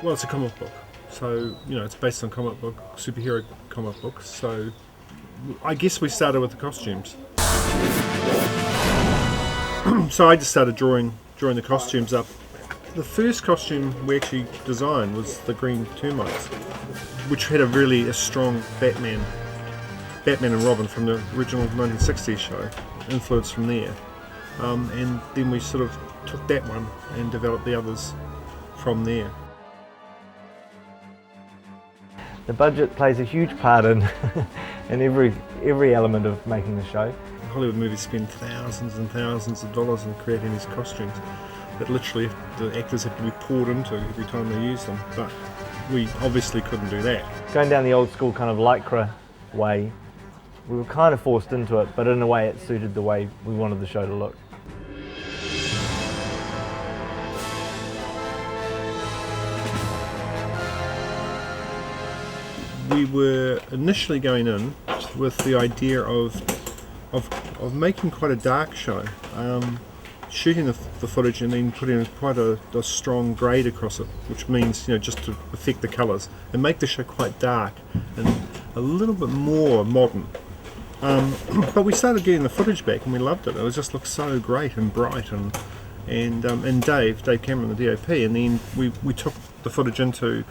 Well, it's a comic book, so it's based on superhero comic books. So I guess we started with the costumes. So I just started drawing the costumes up. The first costume we actually designed was the green termites, which had a strong Batman and Robin from the original 1960s show, influence from there. And then we sort of took that one and developed the others from there. The budget plays a huge part in every element of making the show. Hollywood movies spend thousands and thousands of dollars in creating these costumes that literally the actors have to be poured into every time they use them, but we obviously couldn't do that. Going down the old school kind of lycra way, we were kind of forced into it, but in a way it suited the way we wanted the show to look. We were initially going in with the idea of making quite a dark show, shooting the footage and then putting quite a strong grade across it, which means just to affect the colours and make the show quite dark and a little bit more modern. But we started getting the footage back and we loved it. It just looked so great and bright, and Dave Cameron, the DOP, and then we took the footage into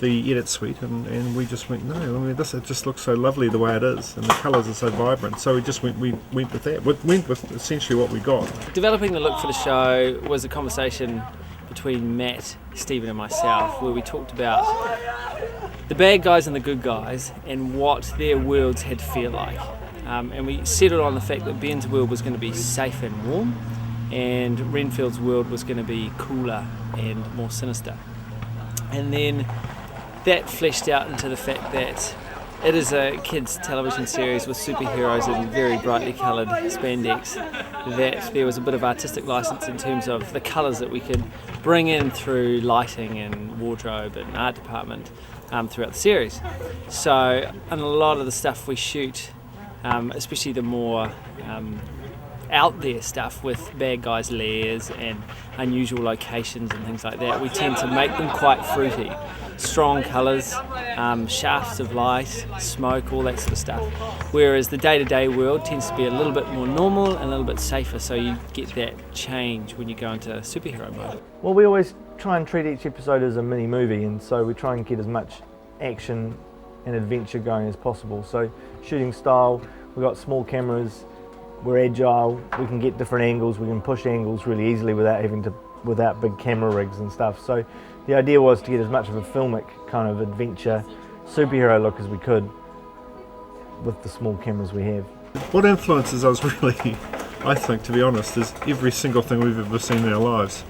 the edit suite and we just went, no, I mean it just looks so lovely the way it is, and the colours are so vibrant, so we went with that. We went with essentially what we got. Developing the look for the show was a conversation between Matt, Stephen and myself, where we talked about the bad guys and the good guys and what their worlds had to feel like. And we settled on the fact that Ben's world was going to be safe and warm, and Renfield's world was going to be cooler and more sinister. And then that fleshed out into the fact that it is a kids' television series with superheroes in very brightly coloured spandex, that there was a bit of artistic licence in terms of the colours that we could bring in through lighting and wardrobe and art department throughout the series. So, and a lot of the stuff we shoot, especially the more out there stuff with bad guys' lairs and unusual locations and things like that, we tend to make them quite fruity. Strong colours, shafts of light, smoke, all that sort of stuff. Whereas the day-to-day world tends to be a little bit more normal and a little bit safer, so you get that change when you go into superhero mode. Well, we always try and treat each episode as a mini movie, and so we try and get as much action and adventure going as possible. So shooting style, we've got small cameras, we're agile, we can get different angles, we can push angles really easily without big camera rigs and stuff. So the idea was to get as much of a filmic kind of adventure superhero look as we could with the small cameras we have. What influences us really, I think, to be honest, is every single thing we've ever seen in our lives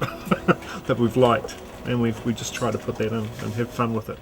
that we've liked, and we just try to put that in and have fun with it.